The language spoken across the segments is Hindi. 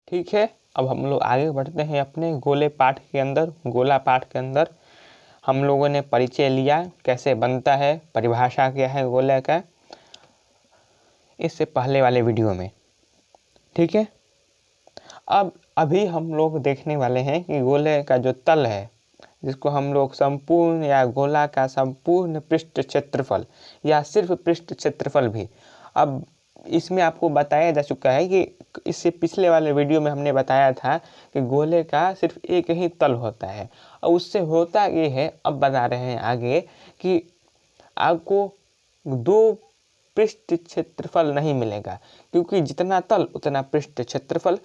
ठीक है, अब हम लोग आगे बढ़ते हैं अपने गोले पाठ के अंदर। गोला पाठ के अंदर हम लोगों ने परिचय लिया, कैसे बनता है, परिभाषा क्या है गोले का, इससे पहले वाले वीडियो में। ठीक है, अब अभी हम लोग देखने वाले हैं कि गोले का जो तल है, जिसको हम लोग संपूर्ण या गोला का संपूर्ण पृष्ठ क्षेत्रफल या सिर्फ पृष्ठ क्षेत्रफल भी, अब इसमें आपको बताया जा चुका है कि इससे पिछले वाले वीडियो में हमने बताया था कि गोले का सिर्फ एक ही तल होता है। और उससे होता ये है, अब बता रहे हैं आगे, कि आपको दो पृष्ठ क्षेत्रफल नहीं मिलेगा, क्योंकि जितना तल उतना पृष्ठ क्षेत्रफल।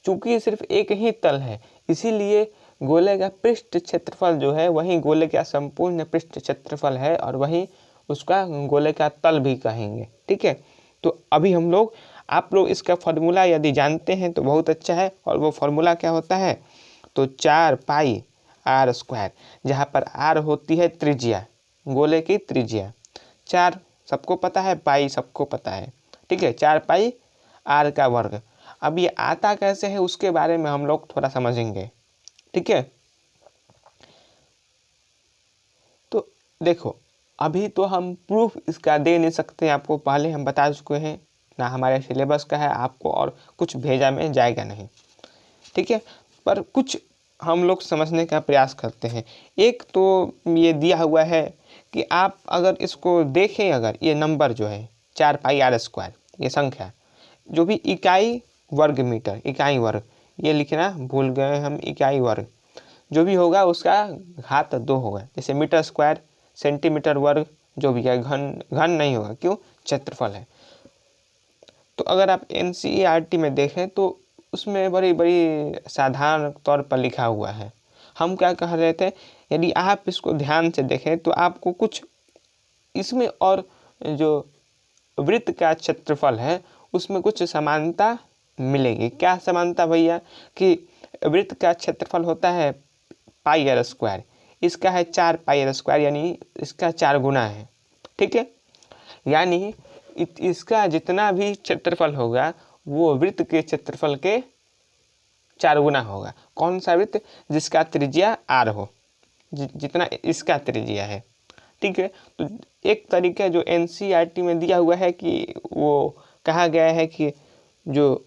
चूंकि सिर्फ एक ही तल है, इसीलिए गोले का पृष्ठ क्षेत्रफल जो है वही गोले का संपूर्ण पृष्ठ क्षेत्रफल है, और वही उसका गोले का तल भी कहेंगे। ठीक है, तो अभी हम लोग, आप लोग इसका फॉर्मूला यदि जानते हैं तो बहुत अच्छा है। और वो फॉर्मूला क्या होता है, तो 4 पाई आर स्क्वायर, जहाँ पर आर होती है त्रिज्या, गोले की त्रिज्या। 4 सबको पता है, पाई सबको पता है। ठीक है, 4 पाई आर का वर्ग। अब ये आता कैसे है उसके बारे में हम लोग थोड़ा समझेंगे। ठीक है, तो देखो, अभी तो हम प्रूफ इसका दे नहीं सकते, आपको पहले हम बता चुके हैं ना, हमारे सिलेबस का है, आपको और कुछ भेजा में जाएगा नहीं। ठीक है, पर कुछ हम लोग समझने का प्रयास करते हैं। एक तो ये दिया हुआ है कि आप अगर इसको देखें, अगर ये नंबर जो है 4 पाई आर स्क्वायर, ये संख्या जो भी इकाई वर्ग मीटर, इकाई वर्ग, ये लिखना भूल गए हम, इकाई वर्ग जो भी होगा उसका घात 2 होगा। जैसे मीटर स्क्वायर, सेंटीमीटर वर्ग, जो भी है, घन नहीं होगा, क्यों, क्षेत्रफल है। तो अगर आप NCERT में देखें तो उसमें बड़ी बड़ी साधारण तौर पर लिखा हुआ है। हम क्या कह रहे थे, यदि आप इसको ध्यान से देखें तो आपको कुछ इसमें और जो वृत्त का क्षेत्रफल है उसमें कुछ समानता मिलेगी। क्या समानता भैया, कि वृत्त का क्षेत्रफल होता है पाई आर स्क्वायर, इसका है 4 पाई आर स्क्वायर, यानी इसका 4 गुना है। ठीक है, यानी इसका जितना भी क्षेत्रफल होगा वो वृत्त के क्षेत्रफल के 4 गुना होगा। कौन सा वृत्त, जिसका त्रिज्या आर हो, जितना इसका त्रिज्या है। ठीक है, तो एक तरीका जो NCERT में दिया हुआ है कि वो कहा गया है कि जो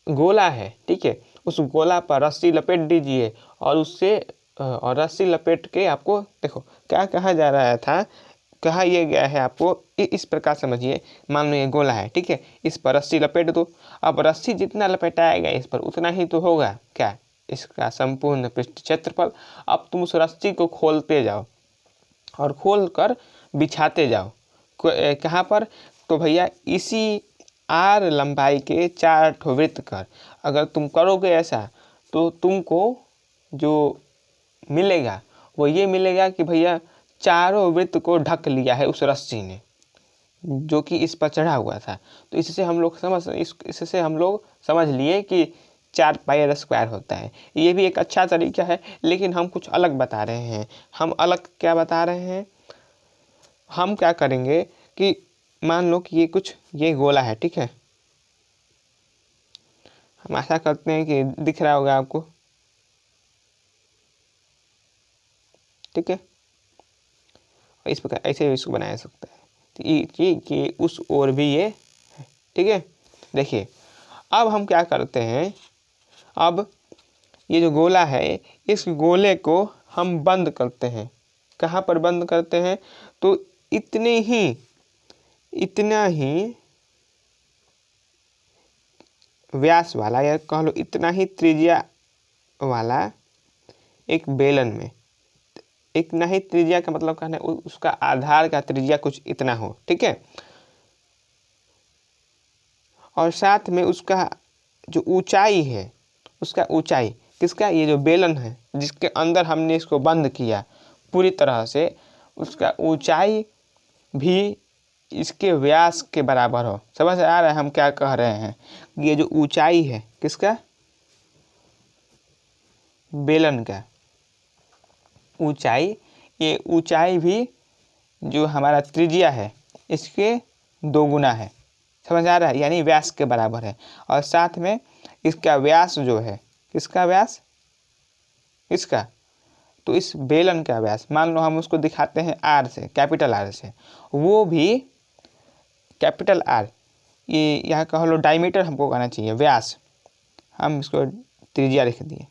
गोला है, ठीक है, उस गोला पर रस्सी लपेट दीजिए और उससे और रस्सी लपेट के, आपको देखो क्या कहा जा रहा था, कहा यह गया है आपको, इस प्रकार समझिए। मान लो ये गोला है, ठीक है, इस पर रस्सी लपेट दो। अब रस्सी जितना लपेटाएगा इस पर उतना ही तो होगा क्या, इसका संपूर्ण पृष्ठ क्षेत्रफल। अब तुम उस रस्सी को खोलते जाओ और खोल कर बिछाते जाओ कहाँ पर, तो भैया इसी आर लंबाई के 4 ठो वृत्त कर। अगर तुम करोगे ऐसा तो तुमको जो मिलेगा वो ये मिलेगा कि भैया चारों वृत्त को ढक लिया है उस रस्सी ने, जो कि इस पर चढ़ा हुआ था। तो इससे हम लोग समझ लिए कि 4 पाई आर स्क्वायर होता है। ये भी एक अच्छा तरीका है, लेकिन हम कुछ अलग बता रहे हैं। हम अलग क्या बता रहे हैं, हम क्या करेंगे कि मान लो कि ये गोला है, ठीक है, हम आशा करते हैं कि दिख रहा होगा आपको। ठीक है, इस प्रकार ऐसे इसको बनाया सकता है। तो ये उस ओर भी ये है। ठीक है, देखिए अब हम क्या करते हैं, अब ये जो गोला है इस गोले को हम बंद करते हैं। कहाँ पर बंद करते हैं, तो इतना ही व्यास वाला, या कह लो इतना ही त्रिज्या वाला एक बेलन में, इतना ही त्रिज्या का मतलब कहना है उसका आधार का त्रिज्या कुछ इतना हो। ठीक है, और साथ में उसका जो ऊंचाई है, उसका ऊंचाई किसका, ये जो बेलन है जिसके अंदर हमने इसको बंद किया पूरी तरह से, उसका ऊंचाई भी इसके व्यास के बराबर हो। समझ आ रहा है हम क्या कह रहे हैं, ये जो ऊंचाई है किसका, बेलन का ऊंचाई, ये ऊंचाई भी जो हमारा त्रिज्या है इसके 2 गुना है। समझ आ रहा है, यानी व्यास के बराबर है। और साथ में इसका व्यास जो है, किसका व्यास, इसका, तो इस बेलन का व्यास मान लो हम उसको दिखाते हैं आर से, कैपिटल आर से, वो भी कैपिटल आर, ये यहाँ कह लो डायमीटर हमको कहना चाहिए, व्यास हम इसको त्रिज्या लिख दिए,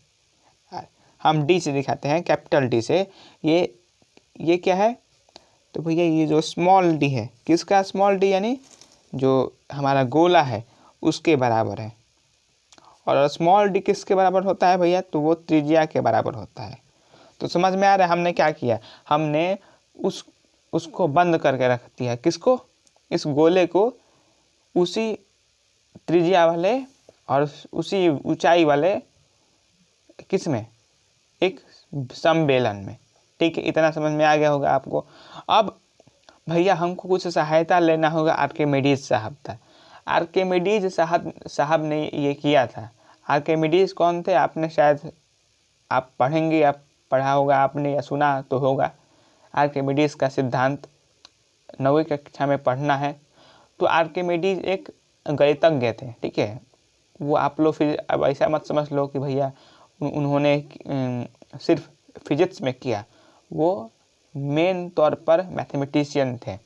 हम डी से दिखाते हैं, कैपिटल डी से, ये क्या है, तो भैया ये जो स्मॉल डी है, किसका स्मॉल डी, यानी जो हमारा गोला है उसके बराबर है। और स्मॉल डी किसके बराबर होता है भैया, तो वो त्रिज्या के बराबर होता है। तो समझ में आ रहा है हमने क्या किया, हमने उसको बंद करके रख दिया, किसको, इस गोले को उसी त्रिज्या वाले और उसी ऊंचाई वाले किस में, एक समबेलन में। ठीक है, इतना समझ में आ गया होगा आपको। अब भैया हमको कुछ सहायता लेना होगा आर्किमिडीज साहब था। आर्किमिडीज साहब ने ये किया था। आर्किमिडीज कौन थे, आपने शायद आप पढ़ेंगे, आप पढ़ा होगा आपने या सुना तो होगा। आर्किमिडीज का सिद्धांत 9वीं कक्षा में पढ़ना है। तो आर्किमिडीज एक गणितज्ञ थे, ठीक है। वो आप लोग फिर अब ऐसा मत समझ लो कि भैया उन्होंने सिर्फ फिजिक्स में किया, वो मेन तौर पर मैथमेटिशियन थे।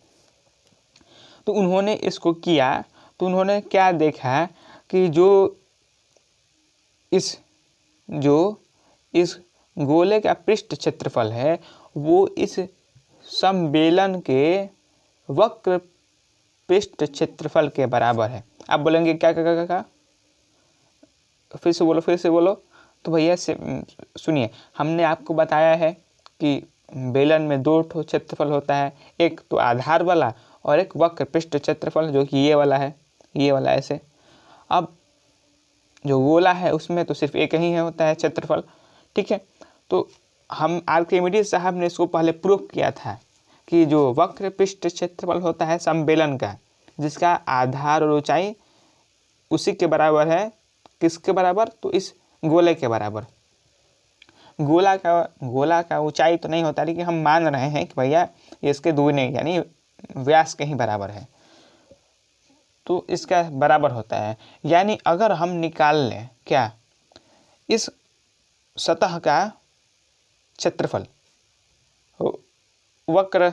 तो उन्होंने इसको किया, तो उन्होंने क्या देखा कि जो इस गोले का पृष्ठ क्षेत्रफल है वो इस समबेलन के वक्र पृष्ठ क्षेत्रफल के बराबर है। आप बोलेंगे क्या, फिर से बोलो। तो भैया सुनिए, हमने आपको बताया है कि बेलन में 2 ठो क्षेत्रफल होता है, एक तो आधार वाला और एक वक्र पृष्ठ क्षेत्रफल, जो कि ये वाला है, ये वाला ऐसे। अब जो गोला है उसमें तो सिर्फ एक ही है होता है क्षेत्रफल, ठीक है। तो हम आर्किमिडीज साहब ने इसको पहले प्रूव किया था कि जो वक्र पृष्ठ क्षेत्रफल होता है समबेलन का, जिसका आधार और ऊंचाई उसी के बराबर है, किसके बराबर, तो इस गोले के बराबर। गोला का ऊंचाई तो नहीं होता, लेकिन हम मान रहे हैं कि भैया ये इसके दुगने यानी व्यास के ही बराबर है, तो इसका बराबर होता है। यानी अगर हम निकाल लें क्या, इस सतह का क्षेत्रफल, वक्र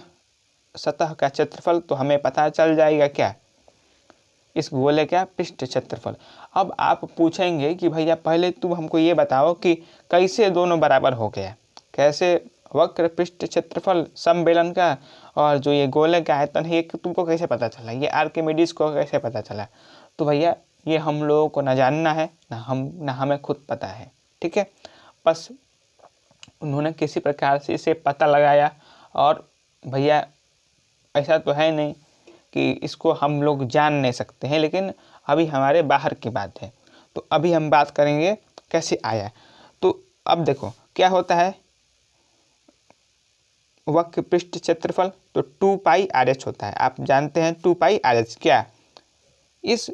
सतह का क्षेत्रफल, तो हमें पता चल जाएगा क्या, इस गोले का पृष्ठ क्षेत्रफल। अब आप पूछेंगे कि भैया पहले तुम हमको ये बताओ कि कैसे दोनों बराबर हो गया, कैसे वक्र पृष्ठ क्षेत्रफल समबेलन का और जो ये गोले का आयतन है, ये तुमको कैसे पता चला, ये आर्किमिडीज को कैसे पता चला। तो भैया ये हम लोगों को ना जानना है, ना हमें खुद पता है, ठीक है। बस उन्होंने किसी प्रकार से इसे पता लगाया, और भैया ऐसा तो है नहीं कि इसको हम लोग जान नहीं सकते हैं, लेकिन अभी हमारे बाहर की बात है। तो अभी हम बात करेंगे कैसे आया। तो अब देखो क्या होता है, वक्र पृष्ठ क्षेत्रफल तो 2πr/h होता है। आप जानते हैं 2πr/h क्या, इस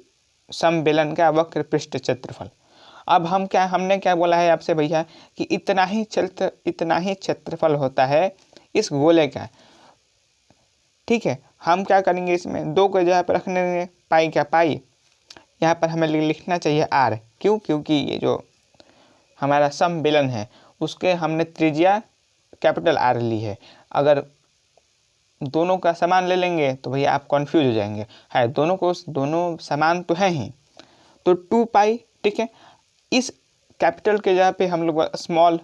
समबेलन का वक्र पृष्ठ क्षेत्रफल। अब हमने क्या बोला है आपसे भैया कि इतना ही क्षेत्रफल होता है इस गोले का, ठीक है। हम क्या करेंगे, इसमें 2 को जगह पर रखने देंगे, पाई क्या पाई, यहाँ पर हमें लिखना चाहिए r, क्यों, क्योंकि ये जो हमारा समबेलन है उसके हमने त्रिज्या कैपिटल R ली है। अगर दोनों का समान ले लेंगे तो भैया आप कंफ्यूज हो जाएंगे, है दोनों समान तो है ही, तो 2π, ठीक है। इस कैपिटल के जगह पे हम लोग स्मॉल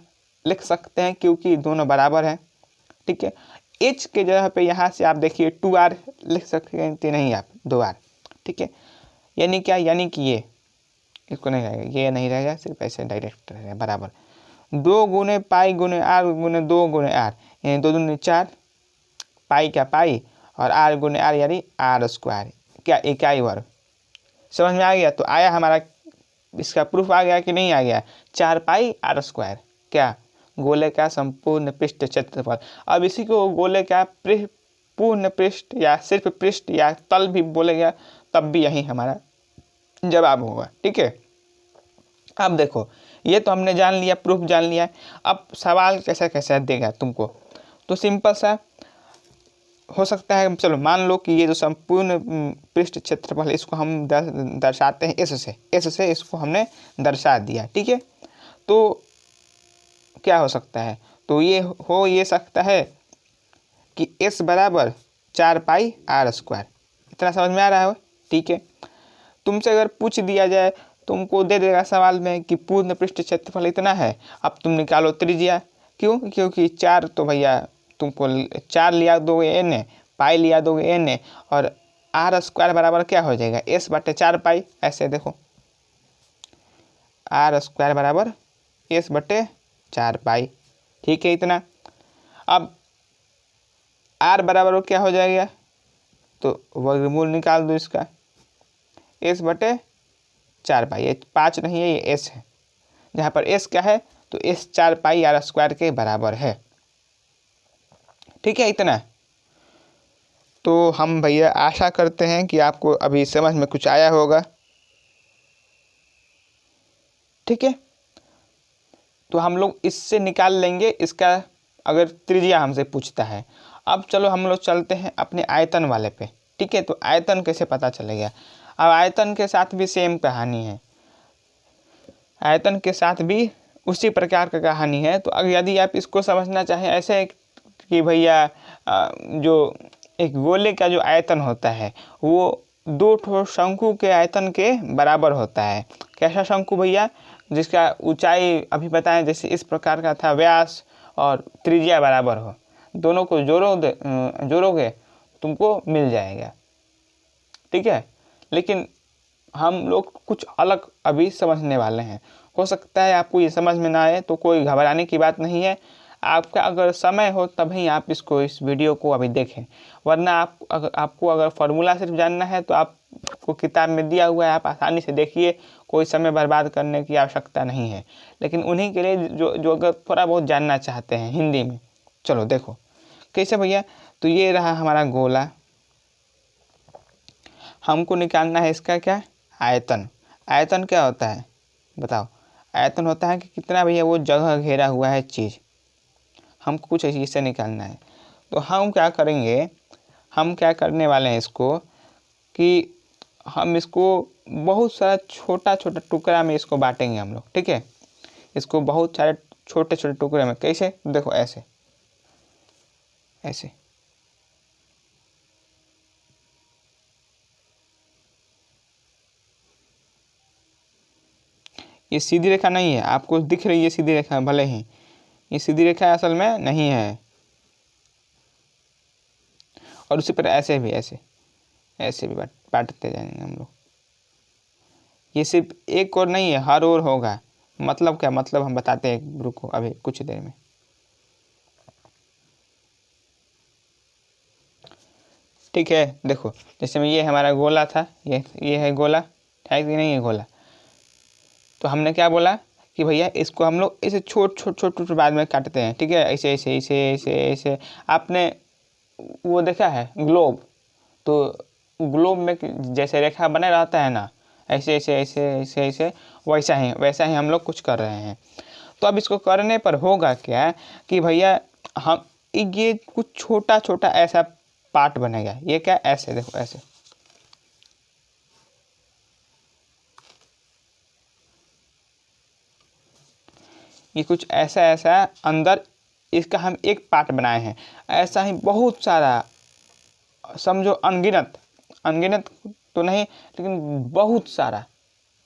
लिख सकते हैं क्योंकि दोनों बराबर हैं, ठीक है। h के जगह पे यहाँ से आप देखिए 2r लिख सकते हैं, नहीं आप 2r, ठीक है। यानी क्या, यानी कि ये इसको नहीं रहेगा, ये नहीं रहेगा, सिर्फ ऐसे डायरेक्ट रहेगा बराबर 2 गुने पाई गुने r गुने 2 गुने r, यानी 2 दूनी 4, पाई क्या पाई और r गुने r यानी r², क्या इकाई वर्ग। समझ में आ गया। तो आया हमारा, इसका प्रूफ आ गया कि नहीं आ गया, 4πr², क्या, गोले का संपूर्ण पृष्ठ क्षेत्रफल। अब इसी को गोले का पूर्ण पृष्ठ या सिर्फ पृष्ठ या तल भी बोलेगा, तब भी यही हमारा जवाब होगा, ठीक है। अब देखो ये तो हमने जान लिया, प्रूफ जान लिया। अब सवाल कैसा कैसा देगा तुमको, तो सिंपल सा, हो सकता है, चलो मान लो कि ये जो संपूर्ण पृष्ठ क्षेत्रफल है इसको हम दर्शाते हैं एस से इसको हमने दर्शा दिया। ठीक है, तो क्या हो सकता है, तो ये सकता है कि एस बराबर 4πr²। इतना समझ में आ रहा है? ठीक है, तुमसे अगर पूछ दिया जाए, तुमको दे देगा सवाल में कि पूर्ण पृष्ठ क्षेत्रफल इतना है, अब तुम निकालो त्रिज्या। क्यों? क्योंकि 4 तो भैया तुमको 4 लिया दोगे एन, पाई लिया दोगे एन, और r² बराबर क्या हो जाएगा, s/4π। ऐसे देखो, r² बराबर s/4π। ठीक है, इतना। अब r बराबर क्या हो जाएगा, तो वर्गमूल निकाल दो इसका, s/4π। ये 5 नहीं है, ये s है, जहाँ पर s क्या है, तो s 4πr² के बराबर है। ठीक है, इतना। तो हम भैया आशा करते हैं कि आपको अभी समझ में कुछ आया होगा। ठीक है, तो हम लोग इससे निकाल लेंगे इसका, अगर त्रिज्या हमसे पूछता है। अब चलो हम लोग चलते हैं अपने आयतन वाले पे। ठीक है, तो आयतन कैसे पता चलेगा? अब आयतन के साथ भी सेम कहानी है, आयतन के साथ भी उसी प्रकार का कहानी है। तो अगर यदि आप इसको समझना चाहें ऐसे कि भैया जो एक गोले का जो आयतन होता है वो 2 ठो शंकु के आयतन के बराबर होता है। कैसा शंकु भैया? जिसका ऊंचाई अभी बताएं, जैसे इस प्रकार का था, व्यास और त्रिज्या बराबर हो, दोनों को जोड़ोगे तुमको मिल जाएगा। ठीक है, लेकिन हम लोग कुछ अलग अभी समझने वाले हैं। हो सकता है आपको ये समझ में ना आए, तो कोई घबराने की बात नहीं है। आपका अगर समय हो तभी आप इस वीडियो को अभी देखें, वरना आपको अगर फार्मूला सिर्फ जानना है तो आपको किताब में दिया हुआ है, आप आसानी से देखिए, कोई समय बर्बाद करने की आवश्यकता नहीं है। लेकिन उन्हीं के लिए जो अगर थोड़ा बहुत जानना चाहते हैं हिंदी में, चलो देखो कैसे भैया। तो ये रहा हमारा गोला, हमको निकालना है इसका क्या, आयतन। आयतन क्या होता है बताओ? आयतन होता है कि कितना भैया वो जगह घेरा हुआ है चीज़, हमको कुछ इससे निकालना है। तो हम क्या करेंगे, हम क्या करने वाले हैं इसको, कि हम इसको बहुत सारा छोटा छोटा टुकड़ा में इसको बांटेंगे हम लोग। ठीक है, इसको बहुत सारे छोटे छोटे टुकड़े में। कैसे? देखो ऐसे ऐसे, ये सीधी रेखा नहीं है, आपको दिख रही है सीधी रेखा, भले ही ये सीधी रेखा असल में नहीं है। और उसी पर ऐसे भी ऐसे भी बांटते जाएंगे हम लोग। ये सिर्फ एक और नहीं है, हर ओर होगा। मतलब क्या? मतलब हम बताते हैं, रुको अभी कुछ देर में। ठीक है, देखो जैसे में ये हमारा गोला था, ये है गोला, है कि नहीं है गोला? तो हमने क्या बोला कि भैया इसको हम लोग ऐसे छोट बाद में काटते हैं। ठीक है, ऐसे ऐसे ऐसे ऐसे ऐसे। आपने वो देखा है ग्लोब? तो ग्लोब में जैसे रेखा बना रहता है ना, ऐसे ऐसे ऐसे ऐसे ऐसे, वैसा ही हम लोग कुछ कर रहे हैं। तो अब इसको करने पर होगा क्या कि भैया हम ये कुछ छोटा छोटा ऐसा पार्ट बनेगा। ये क्या? ऐसे देखो, ऐसे ये कुछ ऐसा ऐसा अंदर इसका हम एक पार्ट बनाए हैं। ऐसा ही बहुत सारा, समझो अनगिनत, अनगिनत तो नहीं लेकिन बहुत सारा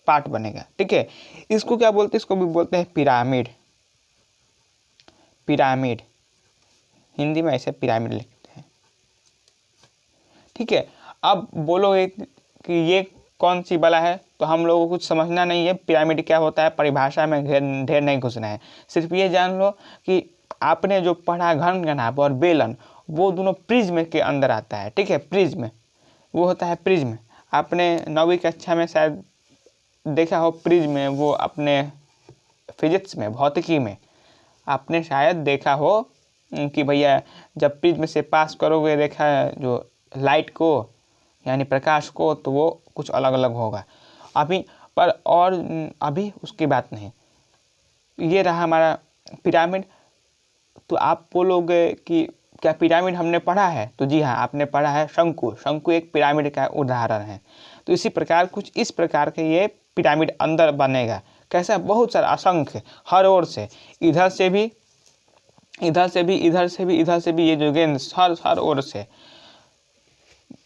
पार्ट बनेगा। ठीक है, इसको क्या बोलते हैं? इसको भी बोलते हैं पिरामिड। पिरामिड हिंदी में ऐसे पिरामिड लिखते हैं। ठीक है, अब बोलोगे कि ये कौन सी बला है, तो हम लोगों को कुछ समझना नहीं है पिरामिड क्या होता है, परिभाषा में ढेर नहीं घुसना है। सिर्फ ये जान लो कि आपने जो पढ़ा घन घनाभ और बेलन, वो दोनों प्रिज्म के अंदर आता है। ठीक है, प्रिज्म वो होता है प्रिज्म। आपने 9वीं कक्षा में शायद देखा हो प्रिज्म, वो अपने फिजिक्स में, भौतिकी में आपने शायद देखा हो कि भैया जब प्रिज्म से पास करोगे रेखा, जो लाइट को यानी प्रकाश को, तो वो कुछ अलग अलग होगा अभी पर। और अभी उसकी बात नहीं। ये रहा हमारा पिरामिड। तो आप बोलोगे कि क्या पिरामिड हमने पढ़ा है? तो जी हाँ, आपने पढ़ा है शंकु। शंकु एक पिरामिड का उदाहरण है। तो इसी प्रकार कुछ इस प्रकार के ये पिरामिड अंदर बनेगा। कैसा? बहुत सारा, असंख्य, हर ओर से, इधर से भी, इधर से भी, इधर से भी, इधर से भी, ये जो गेंद हर ओर से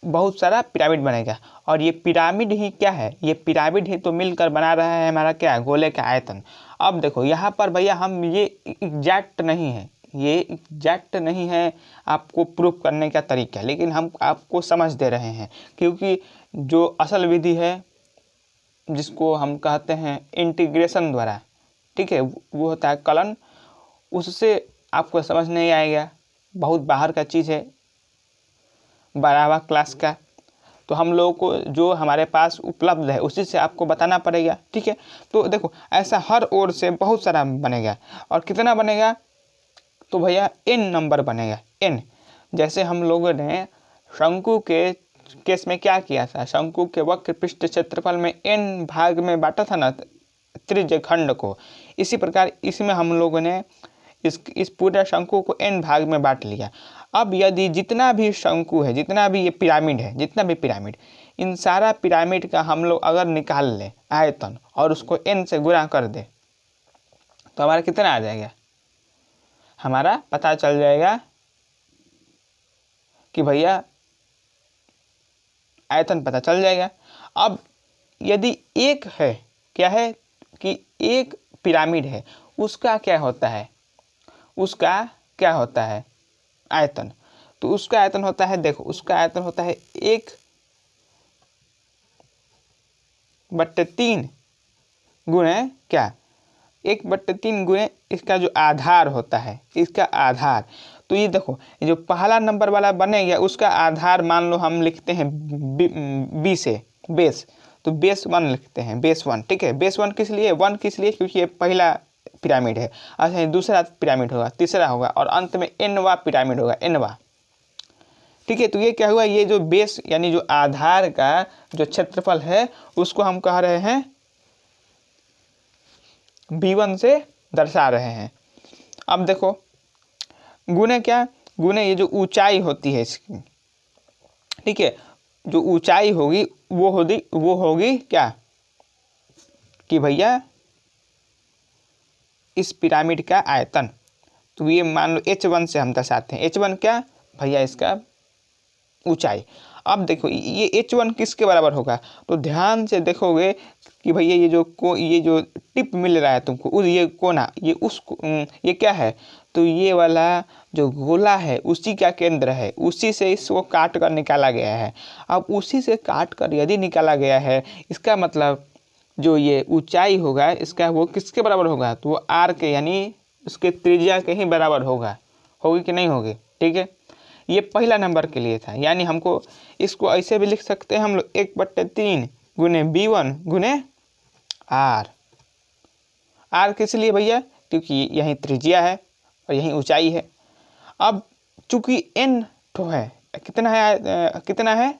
बहुत सारा पिरामिड बनेगा। और ये पिरामिड ही क्या है? ये पिरामिड ही तो मिलकर बना रहा है हमारा क्या? गोले का आयतन। अब देखो यहाँ पर भैया हम ये एग्जैक्ट नहीं है, ये एग्जैक्ट नहीं है आपको प्रूफ करने का तरीका, लेकिन हम आपको समझ दे रहे हैं, क्योंकि जो असल विधि है जिसको हम कहते हैं इंटीग्रेशन द्वारा, ठीक है, वो होता है कलन, उससे आपको समझ नहीं आएगा, बहुत बाहर का चीज़ है, 12वां क्लास का। तो हम लोगों को जो हमारे पास उपलब्ध है उसी से आपको बताना पड़ेगा, ठीक है। तो देखो ऐसा हर ओर से बहुत सारा बनेगा। और कितना बनेगा? तो भैया n नंबर बनेगा, n। जैसे हम लोगों ने शंकु के केस में क्या किया था? शंकु के वक्र पृष्ठ क्षेत्रफल में n भाग में बांटा था ना त्रिज्य खंड को। इसी प्रकार इसमें हम लोगों ने इस पूरे शंकु को n भाग में बांट लिया। अब यदि जितना भी शंकु है, जितना भी ये पिरामिड है, जितना भी पिरामिड, इन सारा पिरामिड का हम लोग अगर निकाल ले आयतन और उसको n से गुणा कर दे तो हमारा कितना आ जाएगा? हमारा पता चल जाएगा कि भैया आयतन पता चल जाएगा। अब यदि एक है, क्या है कि एक पिरामिड है, उसका क्या होता है? उसका क्या होता है? आयतन। तो उसका आयतन होता है, देखो उसका आयतन होता है 1/3 गुणे क्या? 1/3 गुणे इसका जो आधार होता है, इसका आधार। तो ये देखो ये जो पहला नंबर वाला बनेगा उसका आधार मान लो हम लिखते हैं बी से बेस, तो बेस 1 लिखते हैं, बेस 1, ठीक है। बेस 1 किस लिए? 1 किस लिए? क्योंकि ये पहला पिरामिड है। अच्छा, ये दूसरा पिरामिड होगा, तीसरा होगा और अंत में nवां पिरामिड होगा, nवां, ठीक है। तो ये क्या हुआ? ये जो बेस यानी जो आधार का जो क्षेत्रफल है उसको हम कह रहे हैं b1 से दर्शा रहे हैं। अब देखो गुणे क्या? गुणे ये जो ऊंचाई होती है इसकी, ठीक है, जो ऊंचाई होगी वो होगी क्या? कि भैया इस पिरामिड का आयतन। तो ये मान लो h1 से हम दर्शाते हैं। h1 क्या? भैया इसका ऊंचाई। अब देखो ये h1 किसके बराबर होगा? तो ध्यान से देखोगे कि भैया ये जो टिप मिल रहा है तुमको, ये कोना, ये क्या है? तो ये वाला जो गोला है उसी का केंद्र है, उसी से इसको काट कर निकाला गया है। अब उसी से काट कर यदि निकाला गया है, इसका मतलब जो ये ऊंचाई होगा इसका वो किसके बराबर होगा? तो वो r के यानी उसके त्रिज्या के ही बराबर होगा। होगी कि नहीं होगी? ठीक है, ये पहला नंबर के लिए था। यानी हमको इसको ऐसे भी लिख सकते हैं हम लोग 1/3 गुने b1 गुने r। r किस लिए भैया? क्योंकि यही त्रिज्या है और यही ऊंचाई है। अब चूंकि n तो है, कितना है?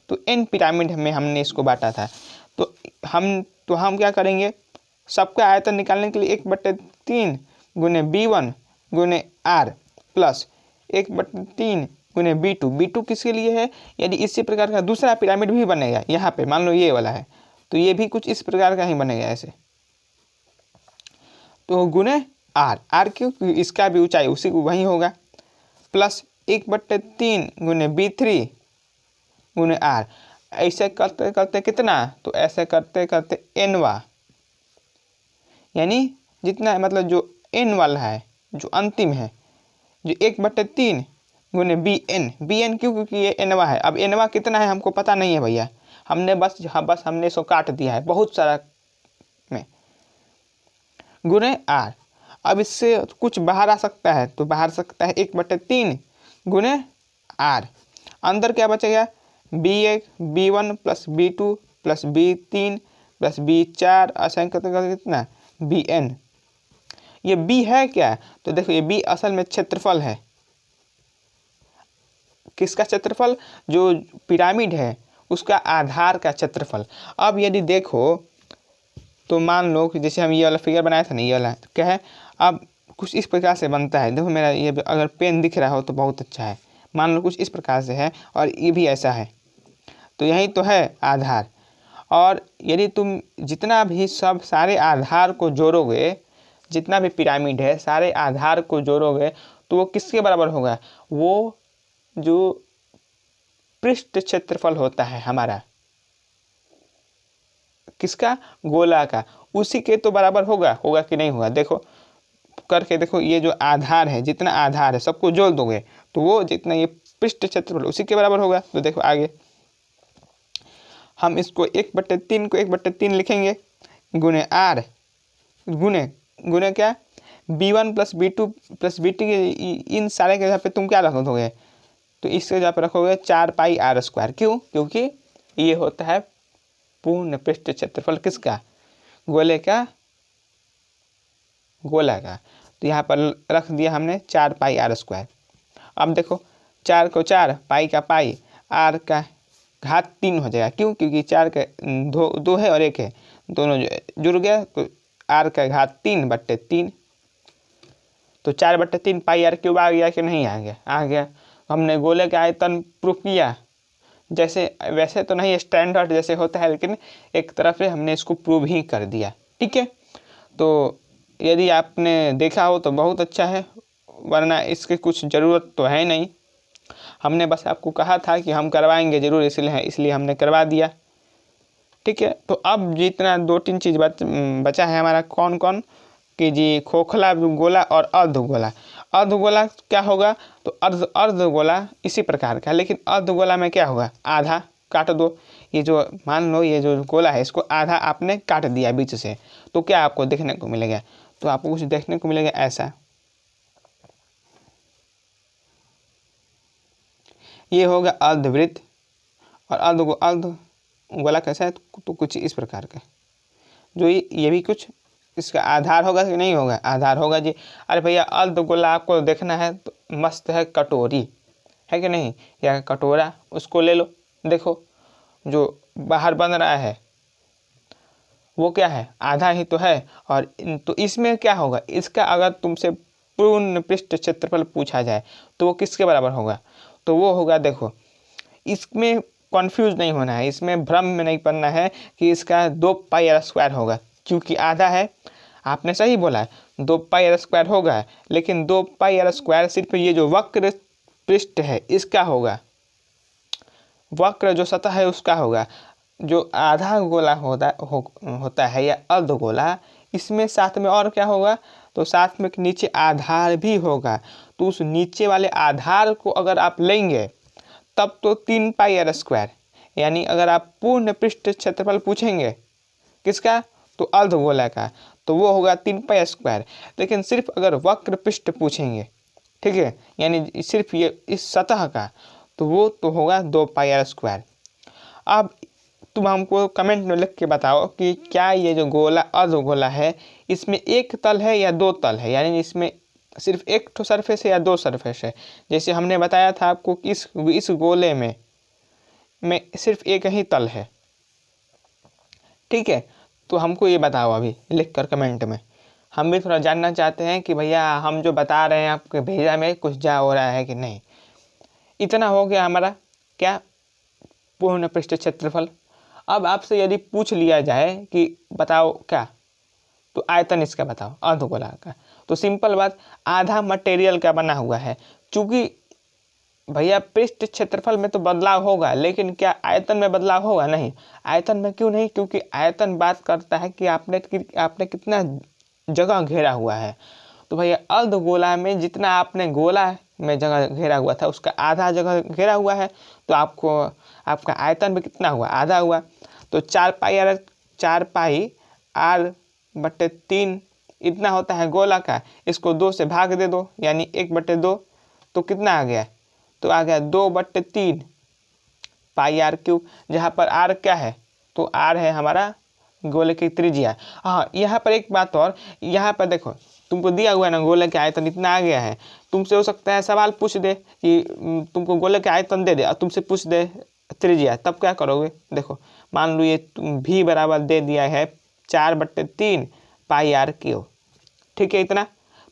तो n पिरामिड में हमने इसको बांटा था। तो हम क्या करेंगे? सबका आयतन निकालने के लिए 1/3 गुने b1 गुने r प्लस 1/3 गुने b2। b2 किसके लिए है? यदि इसी प्रकार का दूसरा पिरामिड भी बनेगा, यहाँ पे मान लो ये वाला है, तो ये भी कुछ इस प्रकार का ही बनेगा ऐसे। तो गुने r क्यों? इसका भी ऊंचाई उसी को वही होगा, प्लस 1/3 गुने b3 गुने r। ऐसे करते करते कितना? तो ऐसे करते करते nवां, यानी जितना मतलब जो n वाला है जो अंतिम है, जो 1/3 गुने bn क्यों? क्योंकि ये nवां है। अब nवां कितना है हमको पता नहीं है भैया, हमने बस हमने इसको काट दिया है बहुत सारा में, गुने r। अब इससे कुछ बाहर आ सकता है, तो बाहर सकता है 1/3 गुने r। अंदर क्या बचेगा? b1 b1 plus b2 plus b3 plus b4 assign करते करते कितना? bn। ये b है क्या? तो देखो ये b असल में क्षेत्रफल है। किसका क्षेत्रफल? जो पिरामिड है उसका आधार का क्षेत्रफल। अब यदि देखो तो मान लो कि जैसे हम ये वाला फिगर बनाया था ना, ये वाला क्या है? अब कुछ इस प्रकार से बनता है। देखो मेरा ये अगर पेन दिख रहा हो तो बहुत अच्छा है। मान लो कुछ इस प्रकार से है और ये भी ऐसा है, तो यही तो है आधार। और यदि तुम जितना भी सब सारे आधार को जोड़ोगे, जितना भी पिरामिड है सारे आधार को जोड़ोगे तो वो किसके बराबर होगा? वो जो पृष्ठ क्षेत्रफल होता है हमारा, किसका? गोला का, उसी के तो बराबर होगा। होगा कि नहीं होगा? देखो करके देखो, ये जो आधार है, जितना आधार है सबको जोड़ दोगे तो वो जितना ये पृष्ठ क्षेत्रफल उसी के बराबर होगा। तो देखो आगे हम इसको 1/3 को 1/3 लिखेंगे गुने आर, गुने गुने क्या? b1 + b2 + b2 इन सारे के जगह पे तुम क्या रख दोगे? तो इसके जगह पे रखोगे 4πr²। क्यों? क्योंकि ये होता है पूर्ण पृष्ठ क्षेत्रफल किसका? गोले का, गोला का। तो यहाँ पर रख दिया हमने 4πr²। अब देखो 4 को 4, पाई का पाई, r का घात 3 हो जाएगा। क्यों? क्योंकि 4 का 2 है और 1 है, दोनों जुड़ गया तो r का घात 3/3। तो 4/3 πr³ आ गया कि नहीं आ गया? आ गया। हमने गोले का आयतन प्रूफ किया। जैसे वैसे तो नहीं स्टैंडर्ड जैसे होता है, लेकिन एक तरफ से हमने इसको प्रूव ही कर दिया। ठीक है, तो यदि आपने देखा हो तो बहुत अच्छा है, वरना इसकी कुछ ज़रूरत तो है नहीं। हमने बस आपको कहा था कि हम करवाएंगे ज़रूर, इसलिए हमने करवा दिया। ठीक है, तो अब जितना 2-3 चीज़ बचा है हमारा, कौन कौन कि जी खोखला गोला और अर्धगोला। अर्धगोला क्या होगा? तो अर्धगोला इसी प्रकार का, लेकिन अर्धगोला में क्या होगा? आधा काट दो। ये जो मान लो ये जो गोला है इसको आधा आपने काट दिया बीच से, तो क्या आपको देखने को मिलेगा? तो आपको कुछ देखने को मिलेगा ऐसा। ये होगा अर्धवृत्त। और अर्धगोला कैसा है? तो कुछ इस प्रकार का, जो ये भी कुछ इसका आधार होगा कि नहीं होगा? आधार होगा जी। अरे भैया अर्धगोला आपको देखना है तो मस्त है, कटोरी है कि नहीं, या कटोरा, उसको ले लो। देखो जो बाहर बन रहा है वो क्या है? आधा ही तो है। और तो इसमें क्या होगा? इसका अगर तुमसे पूर्ण पृष्ठ क्षेत्रफल पूछा जाए तो वो किसके बराबर होगा? तो वो होगा, देखो इसमें कन्फ्यूज नहीं होना है, इसमें भ्रम में नहीं पड़ना है कि इसका 2πr² होगा, क्योंकि आधा है। आपने सही बोला है 2πr² होगा, लेकिन 2πr² सिर्फ ये जो वक्र पृष्ठ है इसका होगा, वक्र जो सतह है उसका होगा। जो आधा गोला होता है या अर्धगोला, इसमें साथ में और क्या होगा? तो साथ में नीचे आधार भी होगा। तो उस नीचे वाले आधार को अगर आप लेंगे तब तो 3πr², यानी अगर आप पूर्ण पृष्ठ क्षेत्रफल पूछेंगे किसका? तो अर्धगोला का, तो वो होगा 3πr²। लेकिन सिर्फ अगर वक्र पृष्ठ पूछेंगे, ठीक है, यानी सिर्फ ये इस सतह का, तो वो तो होगा 2πr²। अब तुम हमको कमेंट में लिख के बताओ कि क्या ये जो गोला अर्धगोला है इसमें एक तल है या 2 तल है, यानी इसमें सिर्फ एक ठो सरफेस है या 2 सरफेस है। जैसे हमने बताया था आपको कि इस गोले में सिर्फ एक ही तल है। ठीक है, तो हमको ये बताओ अभी लिख कर कमेंट में। हम भी थोड़ा जानना चाहते हैं कि भैया हम जो बता रहे हैं आपके भेजा में कुछ जा हो रहा है कि नहीं। इतना हो गया हमारा क्या? पूर्ण पृष्ठ क्षेत्रफल। अब आपसे यदि पूछ लिया जाए कि बताओ क्या, तो आयतन इसका बताओ अर्धगोला का, तो सिंपल बात, आधा मटेरियल का बना हुआ है। चूंकि भैया पृष्ठ क्षेत्रफल में तो बदलाव होगा, लेकिन क्या आयतन में बदलाव होगा? नहीं। आयतन में क्यों नहीं? क्योंकि आयतन बात करता है कि आपने कितना जगह घेरा हुआ है। तो भैया अर्धगोला में जितना आपने गोला में जगह घेरा हुआ था उसका आधा जगह घेरा हुआ है, तो आपका आयतन भी कितना हुआ? आधा हुआ। तो 4πr/3 इतना होता है गोला का। इसको 2 से भाग दे दो, यानी 1/2, तो कितना आ गया? तो आ गया 2/3 πr³, जहाँ पर r क्या है? तो r है हमारा गोले की त्रिज्या। हाँ, यहाँ पर एक बात और, यहाँ पर देखो तुमको दिया हुआ है ना गोले के आयतन इतना आ गया है। तुमसे हो सकता है सवाल पूछ दे कि तुमको गोले के आयतन दे दे और तुमसे पूछ दे त्रिज्या, तब क्या करोगे? देखो मान लो ये भी बराबर दे दिया है 4/3 πr³। ठीक है इतना,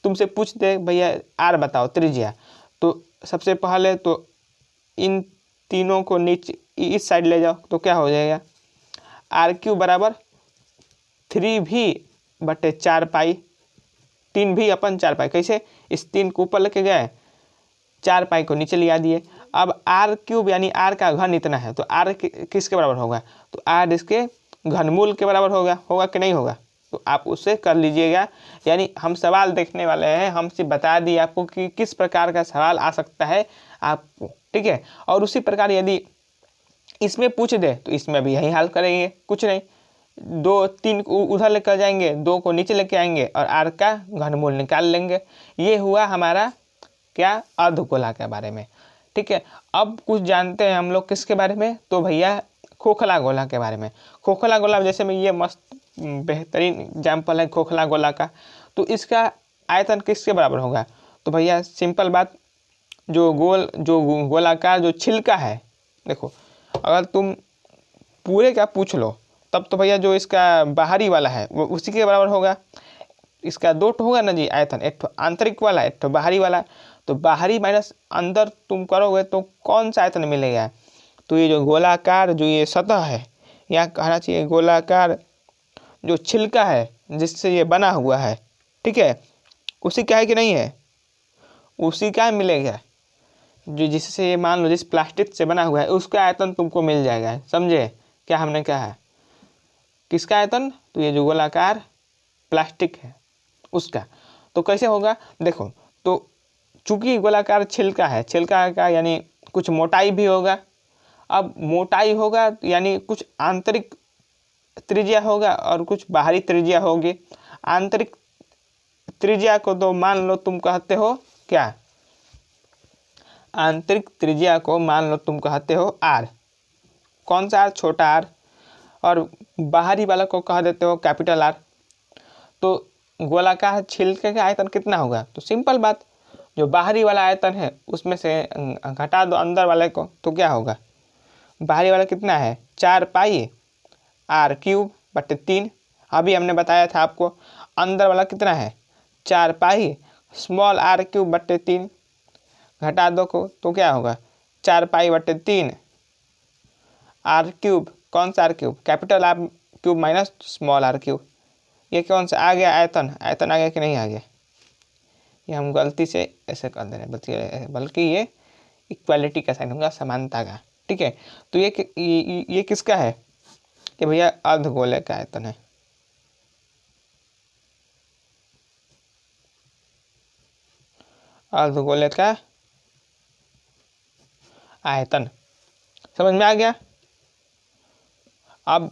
तुमसे पूछ दे भैया आर बताओ त्रिज्या, तो सबसे पहले तो इन तीनों को नीचे इस साइड ले जाओ तो क्या हो जाएगा, RQ बराबर 3V/4 पाई, 3V/4 पाई। कैसे, इस 3 को ऊपर लेके गए, 4 पाई को नीचे लिया दिए। अब R³ यानी R का घन इतना है, तो R किसके बराबर होगा, तो R इसके घनमूल के बराबर होगा कि नहीं होगा, तो आप उससे कर लीजिएगा। यानी हम सवाल देखने वाले हैं, हमसे बता दिए आपको कि किस प्रकार का सवाल आ सकता है आपको, ठीक है। और उसी प्रकार यदि इसमें पूछ दे तो इसमें भी यही हाल करेंगे, कुछ नहीं, 2 3 उधर लेकर जाएंगे, 2 को नीचे लेके आएंगे और R का घनमूल निकाल लेंगे। ये हुआ हमारा क्या, अर्धगोला के बारे में, ठीक है। अब कुछ जानते हैं हम लोग किसके बारे में, तो भैया खोखला गोला के बारे में। खोखला गोला जैसे में ये मस्त बेहतरीन एग्जाम्पल है खोखला गोला का। तो इसका आयतन किसके बराबर होगा, तो भैया सिंपल बात, जो गोलाकार जो छिलका है, देखो अगर तुम पूरे का पूछ लो तब तो भैया जो इसका बाहरी वाला है वो उसी के बराबर होगा। इसका 2 होगा ना जी आयतन, एक आंतरिक वाला एक बाहरी वाला, तो बाहरी माइनस अंदर तुम करोगे तो कौन सा आयतन मिलेगा, तो ये जो गोलाकार जो ये सतह है, या कहना चाहिए गोलाकार जो छिलका है जिससे ये बना हुआ है, ठीक है, उसी का है कि नहीं है, उसी का मिलेगा। जो जिससे ये मान लो जिस प्लास्टिक से बना हुआ है उसका आयतन तुमको मिल जाएगा, समझे क्या हमने कहा है, किसका आयतन, तो ये जो गोलाकार प्लास्टिक है उसका। तो कैसे होगा, देखो तो चूंकि गोलाकार छिलका है, छिलका का यानी कुछ मोटाई भी होगा। अब मोटाई होगा यानी कुछ आंतरिक त्रिज्या होगा और कुछ बाहरी त्रिज्या होगी। आंतरिक त्रिज्या को तो मान लो तुम कहते हो क्या, आंतरिक त्रिज्या को मान लो तुम कहते हो R, कौन सा R, छोटा r, और बाहरी वाला को कह देते हो कैपिटल R। तो गोलाकार छिलके का आयतन कितना होगा, तो सिंपल बात, जो बाहरी वाला आयतन है उसमें से घटा दो अंदर वाले को, तो क्या होगा, बाहरी वाला कितना है 4 पाई R³/3। अभी हमने बताया था आपको, अंदर वाला कितना है 4 पाई स्मॉल R³/3, घटा दो को तो क्या होगा 4 पाई/3 R³, कौन सा R³ capital R³ minus small R³। ये कौन सा आ गया आयतन, आयतन आ गया कि नहीं आ गया, ये हम गलती से ऐसे कर दे रहे हैं, बल्कि ये इक्वालिटी का साइन होगा, समानता का, ठीक है। तो ये किसका है, कि भैया अर्धगोले का आयतन है, अर्धगोले का आयतन, समझ में आ गया। अब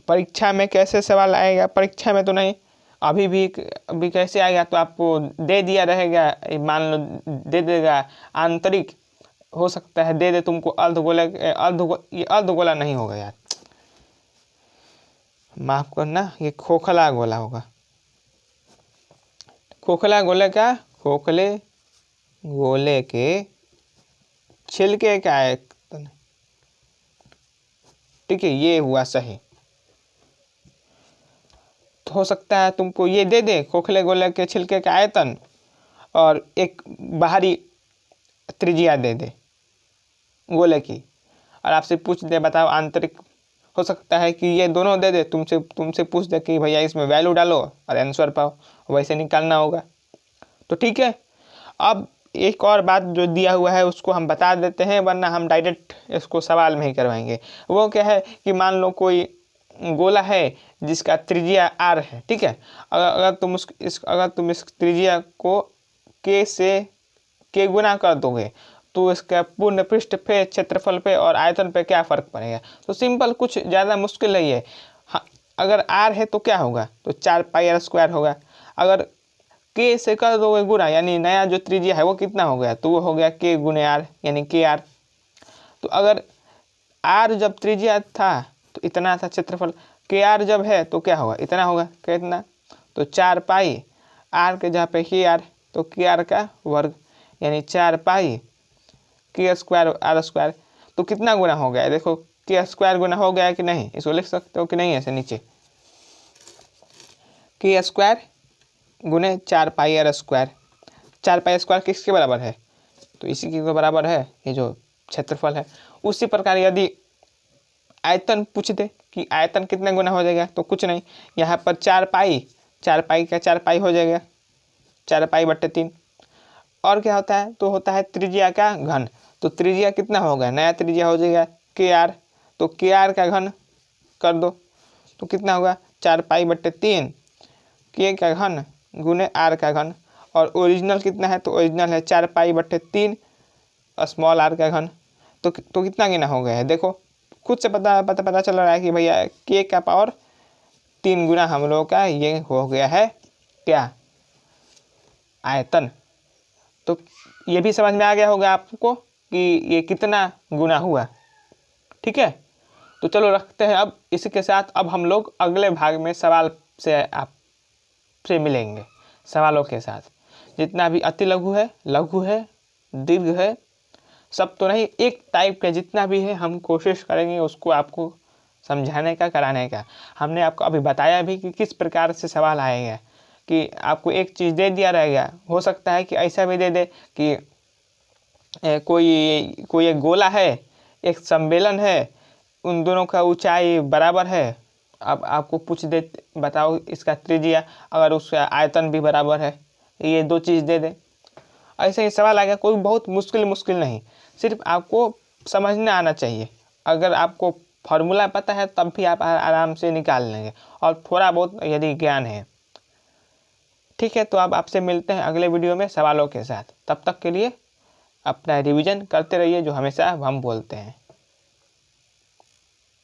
परीक्षा में कैसे सवाल आएगा, परीक्षा में तो नहीं, अभी कैसे आएगा, तो आपको दे दिया रहेगा, मान लो दे देगा आंतरिक, हो सकता है दे दे तुमको ये अर्धगोला नहीं होगा यार, माफ करना, ये खोखला गोला होगा। खोखला गोले का, खोखले गोले के छिलके का आयतन, ठीक है, ये हुआ सही। तो हो सकता है तुमको ये दे दे खोखले गोले के छिलके का आयतन और एक बाहरी त्रिज्या दे दे गोले की, और आपसे पूछ दे बताओ आंतरिक, हो सकता है कि ये दोनों दे दे, तुमसे पूछ दे कि भैया इसमें वैल्यू डालो और आंसर पाओ, वैसे निकालना होगा। तो ठीक है, अब एक और बात जो दिया हुआ है उसको हम बता देते हैं, वरना हम डायरेक्ट इसको सवाल में ही करवाएंगे। वो क्या है कि मान लो कोई गोला है जिसका त्रिज्या R है, ठीक है, अगर तुम इस त्रिज्या को K से K गुना कर दोगे तो इसका पूर्ण पृष्ठ पे, क्षेत्रफल पे और आयतन पे क्या फर्क पड़ेगा, तो सिंपल, कुछ ज़्यादा मुश्किल नहीं है। हाँ, अगर R है तो क्या होगा, तो 4 पाई R² होगा। अगर K से कर दोगे गुना, यानी नया जो त्रिज्या है वो कितना हो गया, तो वो हो गया K गुने R यानी KR। तो अगर R जब त्रिज्या था तो इतना था क्षेत्रफल, KR जब है तो क्या होगा, इतना होगा, कितना, तो 4 पाई R के जहाँ पे KR, तो KR का वर्ग यानी 4 पाई K² R²। तो कितना गुना हो गया, देखो K² गुना हो गया कि नहीं, इसको लिख सकते हो कि नहीं, ऐसे नीचे K² गुने 4πr²। 4π² किसके बराबर है? तो इसी के बराबर है, ये जो क्षेत्रफल है। उसी प्रकार यदि आयतन पूछ दे कि आयतन कितने गुना हो जाएगा, तो कुछ नहीं, यहाँ पर 4π, 4π का 4π हो जाएगा, 4π/3। और क्या होता है? तो होता है त्रिज्या का घन। तो त्रिज्या कितना होगा? नया त्रिज्या हो जाएगा kr, तो kr का घन कर दो तो कितना होगा? 4π/3 k का घन गुने r का घन। और ओरिजिनल कितना है? तो ओरिजिनल है 4π/3 स्मॉल r का घन। तो कितना गुना हो गया है? देखो खुद से पता चल रहा है कि भैया k का पावर 3 गुना हम लोगों का ये हो गया है क्या? आयतन। तो ये भी समझ में आ गया होगा आपको कि ये कितना गुना हुआ। ठीक है, तो चलो रखते हैं। अब इसी के साथ अब हम लोग अगले भाग में सवाल से आपसे मिलेंगे, सवालों के साथ। जितना भी अति लघु है, लघु है, दीर्घ है, सब तो नहीं, एक टाइप का जितना भी है हम कोशिश करेंगे उसको आपको समझाने का, कराने का। हमने आपको अभी बताया भी कि किस प्रकार से सवाल आएगा, कि आपको एक चीज़ दे दिया रहेगा। हो सकता है कि ऐसा भी दे दे कि कोई एक गोला है, एक सम्मेलन है, उन दोनों का ऊंचाई बराबर है। अब आपको पूछ दे, बताओ इसका त्रिज्या, अगर उसका आयतन भी बराबर है, ये दो चीज़ दे दे। ऐसे ही सवाल आएगा, कोई बहुत मुश्किल नहीं, सिर्फ आपको समझना आना चाहिए। अगर आपको फॉर्मूला पता है तब भी आप आराम से निकाल लेंगे, और थोड़ा बहुत यदि ज्ञान है। ठीक है, तो अब आपसे मिलते हैं अगले वीडियो में सवालों के साथ। तब तक के लिए अपना रिवीजन करते रहिए, जो हमेशा हम बोलते हैं।